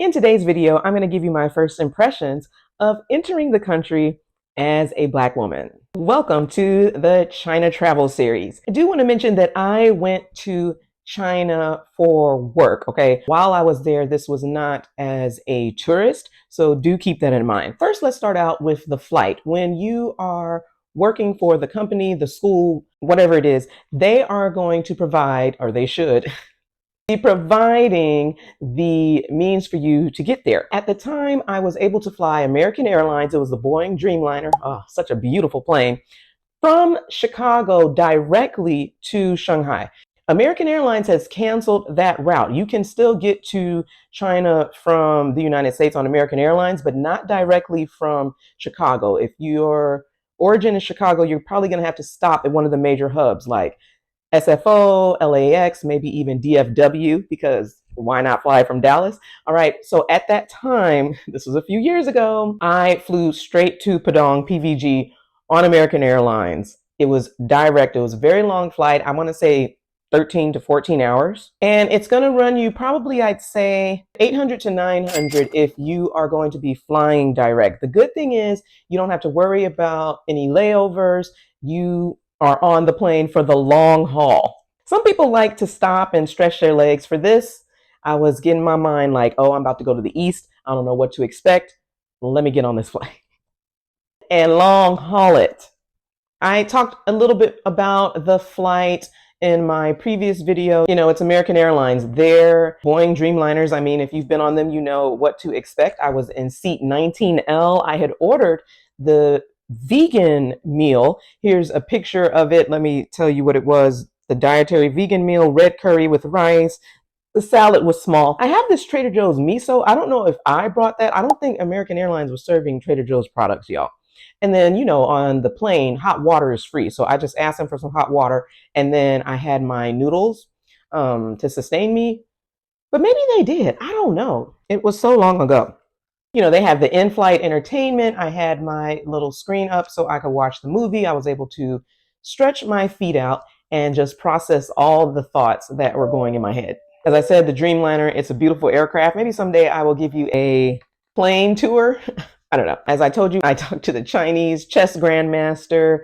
In today's video, I'm going to give you my first impressions of entering the country as a Black woman. Welcome to the China travel series. I do want to mention that I went to China for work, okay? While I was there, this was not as a tourist, so do keep that in mind. First, let's start out with the flight. When you are working for the company, the school, whatever it is, they are going to provide, or they should, be providing the means for you to get there. At the time, I was able to fly American Airlines. It was the Boeing Dreamliner. Oh, such a beautiful plane. From Chicago directly to Shanghai. American Airlines has canceled that route. You can still get to China from the United States on American Airlines, but not directly from Chicago. If your origin is Chicago, you're probably going to have to stop at one of the major hubs like SFO, LAX, maybe even DFW, because why not fly from Dallas? All right, so at that time, this was a few years ago, I flew straight to Pudong, PVG, on American Airlines. It was direct, it was a very long flight. I want to say 13 to 14 hours. And it's going to run you probably, I'd say, 800 to 900 if you are going to be flying direct. The good thing is you don't have to worry about any layovers. You are on the plane for the long haul. Some people like to stop and stretch their legs. For this, I was getting my mind like, oh, I'm about to go to the east. I don't know what to expect. Let me get on this flight and long haul it. I talked a little bit about the flight in my previous video. You know, it's American Airlines. They're Boeing Dreamliners. I mean, if you've been on them, you know what to expect. I was in seat 19L. I had ordered the vegan meal. Here's a picture of it. Let me tell you what it was. The dietary vegan meal, red curry with rice. The salad was small. I have this Trader Joe's miso. I don't know if I brought that. I don't think American Airlines was serving Trader Joe's products, y'all. And then, you know, on the plane, hot water is free. So I just asked them for some hot water. And then I had my noodles to sustain me. But maybe they did. I don't know. It was so long ago. You know, they have the in-flight entertainment. I had my little screen up so I could watch the movie. I was able to stretch my feet out and just process all the thoughts that were going in my head. As I said, the Dreamliner, it's a beautiful aircraft. Maybe someday I will give you a plane tour. I don't know. As I told you, I talked to the Chinese chess grandmaster.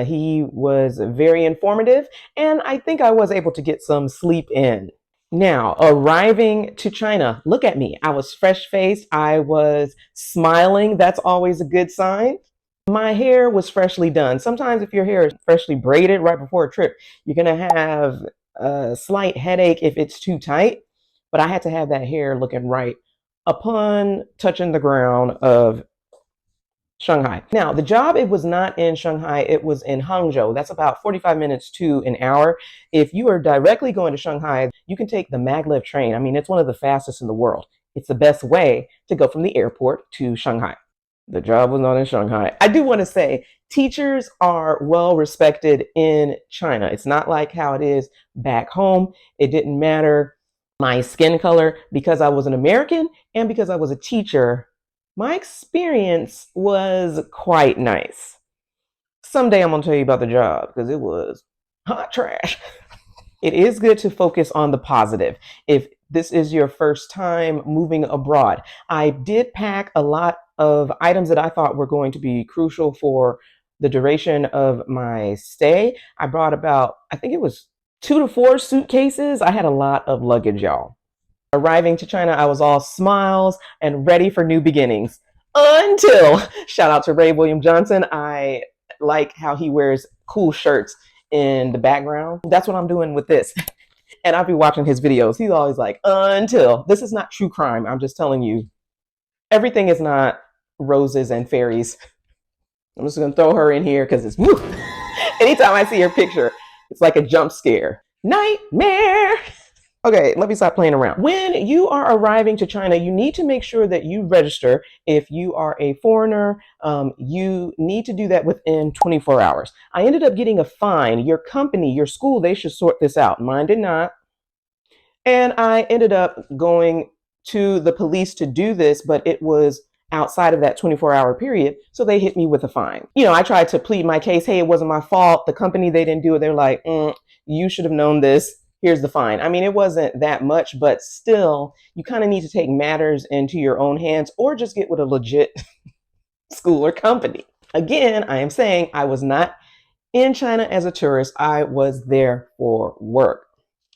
He was very informative, and I think I was able to get some sleep in. Now, arriving to China, look at me. I was fresh-faced. I was smiling. That's always a good sign. My hair was freshly done. Sometimes if your hair is freshly braided right before a trip, you're going to have a slight headache if it's too tight. But I had to have that hair looking right upon touching the ground of Shanghai. Now, the job, it was not in Shanghai, it was in Hangzhou. That's about 45 minutes to an hour. If you are directly going to Shanghai, you can take the maglev train. I mean, it's one of the fastest in the world. It's the best way to go from the airport to Shanghai. The job was not in Shanghai. I do want to say teachers are well respected in China. It's not like how it is back home. It didn't matter my skin color because I was an American and because I was a teacher. My experience was quite nice. Someday I'm going to tell you about the job because it was hot trash. It is good to focus on the positive. If this is your first time moving abroad, I did pack a lot of items that I thought were going to be crucial for the duration of my stay. I brought about, I think it was 2 to 4 suitcases. I had a lot of luggage, y'all. Arriving to China, I was all smiles and ready for new beginnings. Until, shout out to Ray William Johnson, I like how he wears cool shirts in the background. That's what I'm doing with this. And I'll be watching his videos. He's always like, until. This is not true crime. I'm just telling you, everything is not roses and fairies. I'm just going to throw her in here because it's woo. Anytime I see her picture, it's like a jump scare. Nightmare. Okay, let me stop playing around. When you are arriving to China, you need to make sure that you register. If you are a foreigner, you need to do that within 24 hours. I ended up getting a fine. Your company, your school, they should sort this out. Mine did not. And I ended up going to the police to do this, but it was outside of that 24-hour period. So they hit me with a fine. You know, I tried to plead my case. Hey, it wasn't my fault. The company, they didn't do it. They're like, you should have known this. here's the fine. I mean, it wasn't that much, but still, you kind of need to take matters into your own hands or just get with a legit school or company. Again, I am saying I was not in China as a tourist. I was there for work.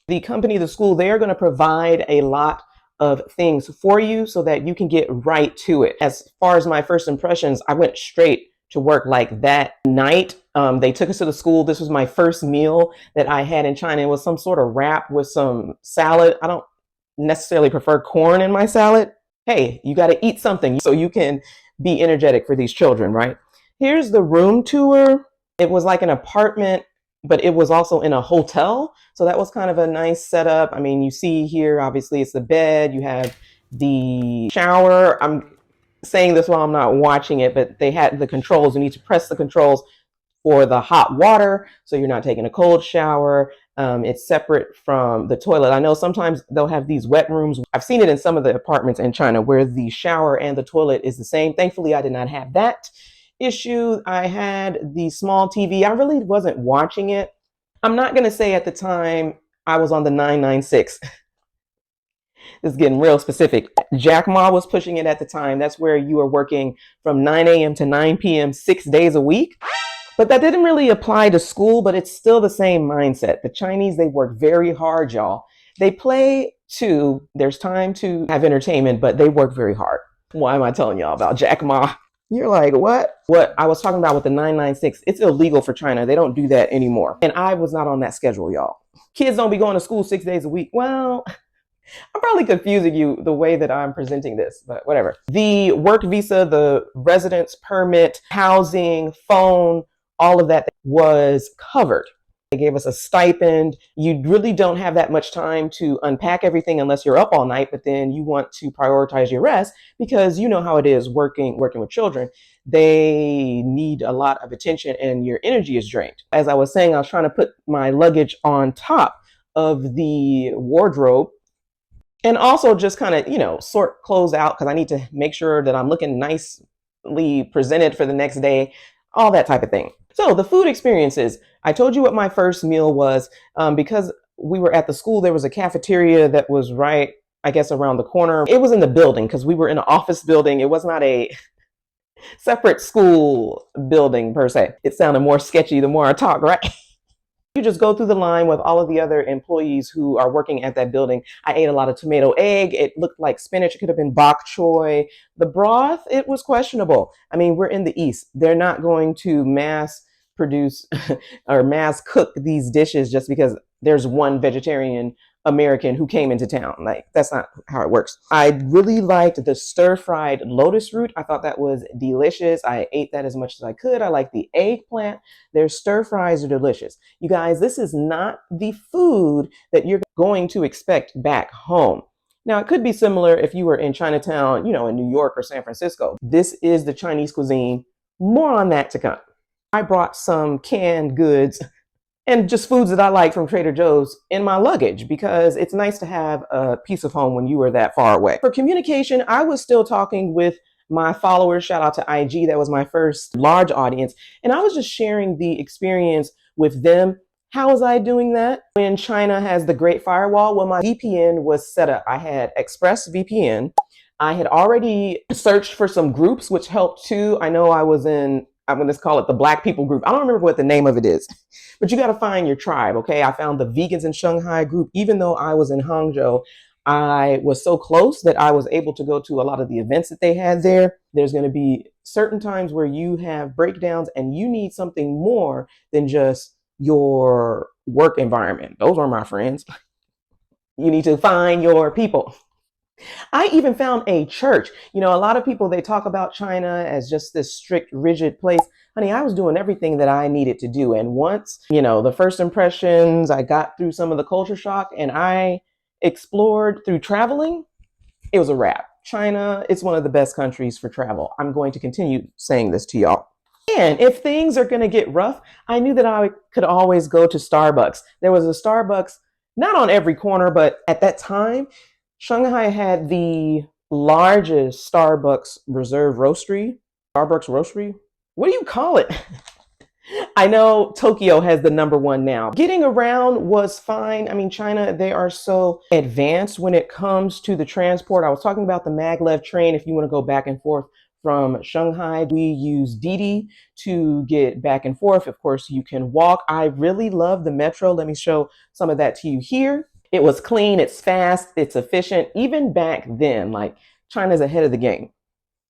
The company, the school, they're going to provide a lot of things for you so that you can get right to it. As far as my first impressions, I went straight to work like that night. They took us to the school. This was my first meal that I had in China. It was some sort of wrap with some salad. I don't necessarily prefer corn in my salad. Hey, you got to eat something so you can be energetic for these children, right? Here's the room tour. It was like an apartment, but it was also in a hotel. So that was kind of a nice setup. I mean, you see here, obviously, it's the bed. You have the shower. I'm saying this while I'm not watching it, but they had the controls. You need to press the controls for the hot water, so you're not taking a cold shower. It's separate from the toilet. I know sometimes they'll have these wet rooms. I've seen it in some of the apartments in China where the shower and the toilet is the same. Thankfully, I did not have that issue. I had the small TV. I really wasn't watching it. I'm not going to say at the time I was on the 996. This is getting real specific. Jack Ma was pushing it at the time. That's where you are working from 9 a.m. to 9 p.m. 6 days a week. But that didn't really apply to school, but it's still the same mindset. The Chinese, they work very hard, y'all. They play too. There's time to have entertainment, but they work very hard. Why am I telling y'all about Jack Ma? You're like, what? What I was talking about with the 996, it's illegal for China. They don't do that anymore. And I was not on that schedule, y'all. Kids don't be going to school 6 days a week. Well, I'm probably confusing you the way that I'm presenting this, but whatever. The work visa, the residence permit, housing, phone, all of that was covered. They gave us a stipend. You really don't have that much time to unpack everything unless you're up all night, but then you want to prioritize your rest because you know how it is working with children. They need a lot of attention and your energy is drained. As I was saying, I was trying to put my luggage on top of the wardrobe and also just kind of, sort clothes out because I need to make sure that I'm looking nicely presented for the next day, all that type of thing. So the food experiences, I told you what my first meal was. Because we were at the school, there was a cafeteria that was right, I guess, around the corner. It was in the building because we were in an office building. It was not a separate school building per se. It sounded more sketchy the more I talk, right? You just go through the line with all of the other employees who are working at that building. I ate a lot of tomato egg. It looked like spinach. It could have been bok choy. The broth, it was questionable. I mean, we're in the East. They're not going to mass produce or mass cook these dishes just because there's one vegetarian American who came into town. Like, that's not how it works. I really liked the stir-fried lotus root. I thought that was delicious. I ate that as much as I could. I like the eggplant. Their stir fries are delicious. You guys, this is not the food that you're going to expect back home. Now, it could be similar if you were in Chinatown, in New York or San Francisco. This is the Chinese cuisine. More on that to come. I brought some canned goods and just foods that I like from Trader Joe's in my luggage because it's nice to have a piece of home when you are that far away. For communication, I was still talking with my followers. Shout out to IG. That was my first large audience. And I was just sharing the experience with them. How was I doing that? When China has the Great Firewall, well, my VPN was set up. I had Express VPN. I had already searched for some groups, which helped too. I know I'm going to call it the Black People group. I don't remember what the name of it is, but you got to find your tribe. Okay. I found the Vegans in Shanghai group. Even though I was in Hangzhou, I was so close that I was able to go to a lot of the events that they had there. There's going to be certain times where you have breakdowns and you need something more than just your work environment. Those are my friends. You need to find your people. I even found a church. A lot of people, they talk about China as just this strict, rigid place. Honey, I was doing everything that I needed to do. And once, the first impressions, I got through some of the culture shock and I explored through traveling, it was a wrap. China, it's one of the best countries for travel. I'm going to continue saying this to y'all. And if things are going to get rough, I knew that I could always go to Starbucks. There was a Starbucks, not on every corner, but at that time, Shanghai had the largest Starbucks reserve roastery. Starbucks roastery? What do you call it? I know Tokyo has the number one now. Getting around was fine. I mean, China, they are so advanced when it comes to the transport. I was talking about the maglev train. If you want to go back and forth from Shanghai, we use Didi to get back and forth. Of course, you can walk. I really love the metro. Let me show some of that to you here. It was clean, it's fast, it's efficient. Even back then, like China's ahead of the game.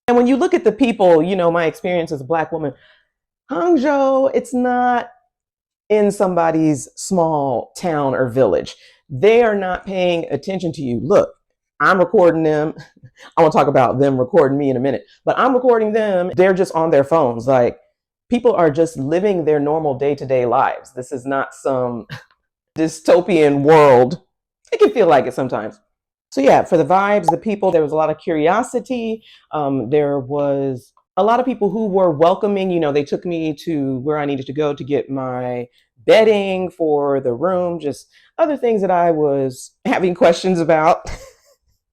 And when you look at the people, you know, my experience as a Black woman, Hangzhou, it's not in somebody's small town or village. They are not paying attention to you. Look, I'm recording them. I want to talk about them recording me in a minute, but I'm recording them. They're just on their phones. Like, people are just living their normal day-to-day lives. This is not some dystopian world. It can feel like it sometimes. So yeah, for the vibes, the people, there was a lot of curiosity. There was a lot of people who were welcoming. You know, they took me to where I needed to go to get my bedding for the room, just other things that I was having questions about.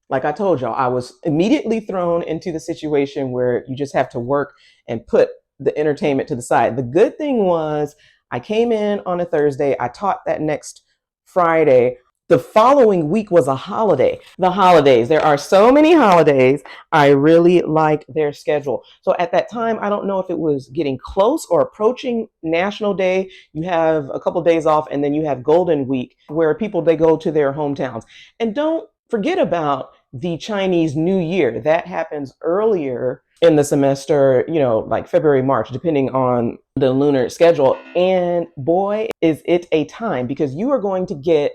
Like I told y'all, I was immediately thrown into the situation where you just have to work and put the entertainment to the side. The good thing was I came in on a Thursday. I taught that next Friday. The following week was a holiday. The holidays. There are so many holidays. I really like their schedule. So at that time, I don't know if it was getting close or approaching National Day. You have a couple of days off, and then you have Golden Week where people, they go to their hometowns. And don't forget about the Chinese New Year. That happens earlier in the semester, you know, like February, March, depending on the lunar schedule. And boy, is it a time, because you are going to get,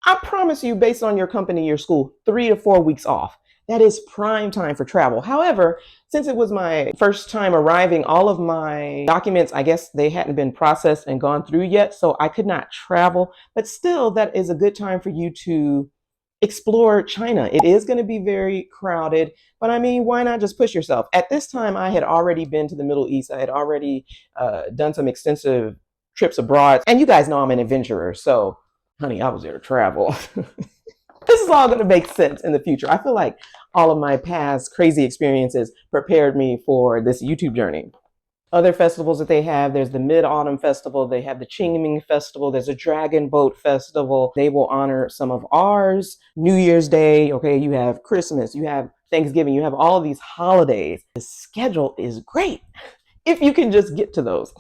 I promise you, based on your company, your school, 3 to 4 weeks off. That is prime time for travel. However, since it was my first time arriving, all of my documents, I guess they hadn't been processed and gone through yet, so I could not travel. But still, that is a good time for you to explore China. It is going to be very crowded, but I mean, why not just push yourself? At this time, I had already been to the Middle East. I had already done some extensive trips abroad. And you guys know I'm an adventurer. So, honey, I was there to travel. This is all going to make sense in the future. I feel like all of my past crazy experiences prepared me for this YouTube journey. Other festivals that they have, there's the Mid-Autumn Festival, they have the Qingming Festival, there's a Dragon Boat Festival. They will honor some of ours. New Year's Day, okay, you have Christmas, you have Thanksgiving, you have all of these holidays. The schedule is great if you can just get to those.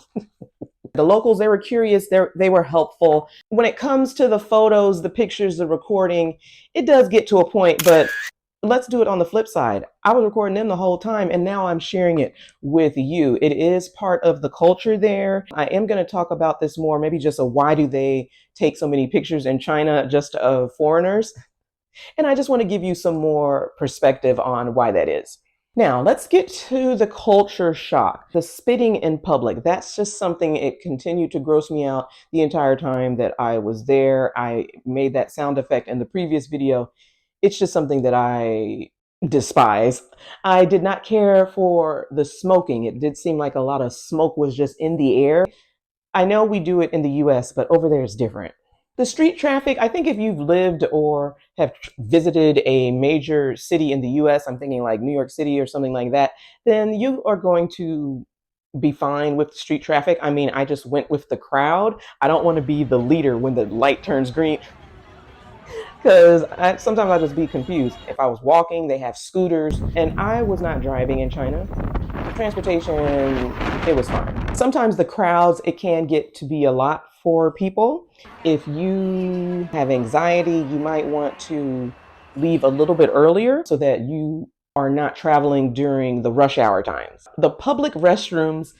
The locals, they were curious, they were helpful. When it comes to the photos, the pictures, the recording, it does get to a point, but let's do it on the flip side. I was recording them the whole time, and now I'm sharing it with you. It is part of the culture there. I am going to talk about this more, maybe just a why do they take so many pictures in China just of foreigners? And I just want to give you some more perspective on why that is. Now, let's get to the culture shock, the spitting in public. That's just something, it continued to gross me out the entire time that I was there. I made that sound effect in the previous video. It's just something that I despise. I did not care for the smoking. It did seem like a lot of smoke was just in the air. I know we do it in the US, but over there it's different. The street traffic, I think if you've lived or have visited a major city in the US, I'm thinking like New York City or something like that, then you are going to be fine with street traffic. I mean, I just went with the crowd. I don't want to be the leader when the light turns green, because sometimes I just be confused. If I was walking, they have scooters, and I was not driving in China. Transportation, it was fine. Sometimes the crowds, it can get to be a lot for people. If you have anxiety, you might want to leave a little bit earlier so that you are not traveling during the rush hour times. The public restrooms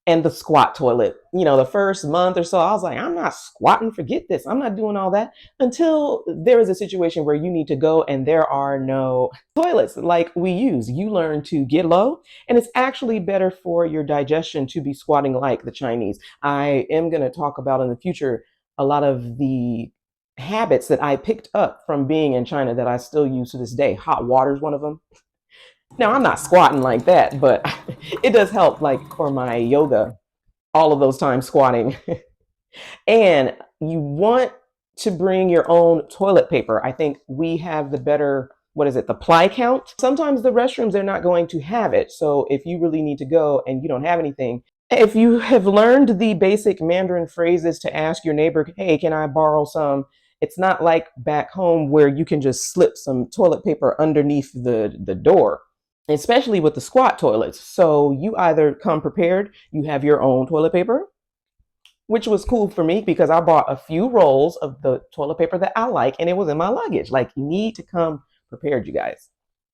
and the squat toilet. You know, the first month or so, I was like, I'm not squatting, forget this. I'm not doing all that, until there is a situation where you need to go and there are no toilets like we use. You learn to get low, and it's actually better for your digestion to be squatting like the Chinese. I am going to talk about in the future a lot of the habits that I picked up from being in China that I still use to this day. Hot water is one of them. Now, I'm not squatting like that, but it does help, like for my yoga, all of those times squatting. And you want to bring your own toilet paper. I think we have the better, what is it, the ply count? Sometimes the restrooms, they're not going to have it. So if you really need to go and you don't have anything, If you have learned the basic Mandarin phrases to ask your neighbor, hey, can I borrow some? It's not like back home where you can just slip some toilet paper underneath the door, especially with the squat toilets. So you either come prepared, you have your own toilet paper, which was cool for me because I bought a few rolls of the toilet paper that I like and it was in my luggage. Like, you need to come prepared, you guys.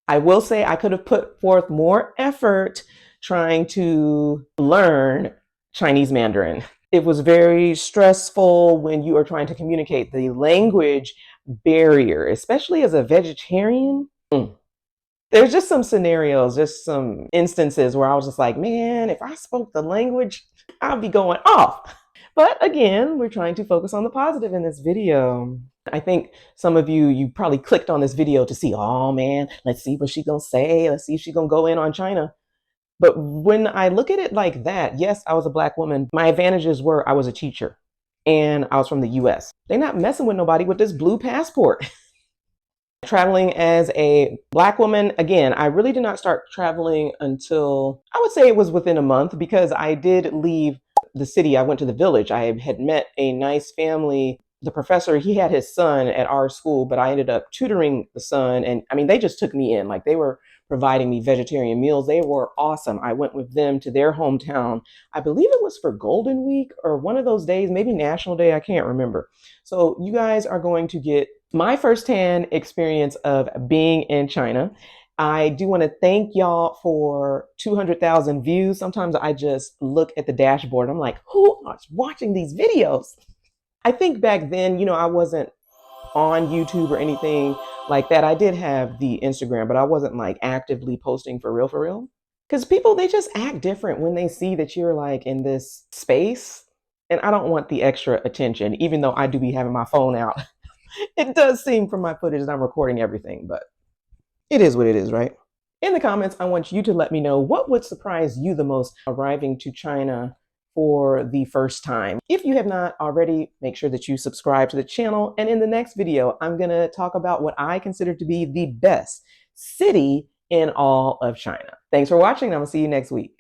I will say I could have put forth more effort trying to learn Chinese Mandarin. It was very stressful when you are trying to communicate. The language barrier, especially as a vegetarian. There's just some scenarios, just some instances where I was just like, man, if I spoke the language, I'd be going off. But again, we're trying to focus on the positive in this video. I think some of you probably clicked on this video to see, oh man, let's see what she's gonna say. Let's see if she's gonna go in on China. But when I look at it like that, yes, I was a Black woman. My advantages were I was a teacher and I was from the US. They're not messing with nobody with this blue passport. Traveling as a Black woman, again, I really did not start traveling until I would say it was within a month, because I did leave the city. I went to the village. I had met a nice family. The professor, he had his son at our school, but I ended up tutoring the son. And I mean, they just took me in. Like, they were providing me vegetarian meals. They were awesome. I went with them to their hometown. I believe it was for Golden Week or one of those days, maybe National Day. I can't remember. So you guys are going to get my firsthand experience of being in China. I do want to thank y'all for 200,000 views. Sometimes I just look at the dashboard. I'm like, who is watching these videos? I think back then, I wasn't on YouTube or anything like that. I did have the Instagram, but I wasn't like actively posting for real, for real. Because people, they just act different when they see that you're like in this space. And I don't want the extra attention, even though I do be having my phone out. It does seem from my footage that I'm recording everything, but it is what it is, right? In the comments, I want you to let me know what would surprise you the most arriving to China for the first time. If you have not already, make sure that you subscribe to the channel. And in the next video, I'm gonna talk about what I consider to be the best city in all of China. Thanks for watching. I'm gonna see you next week.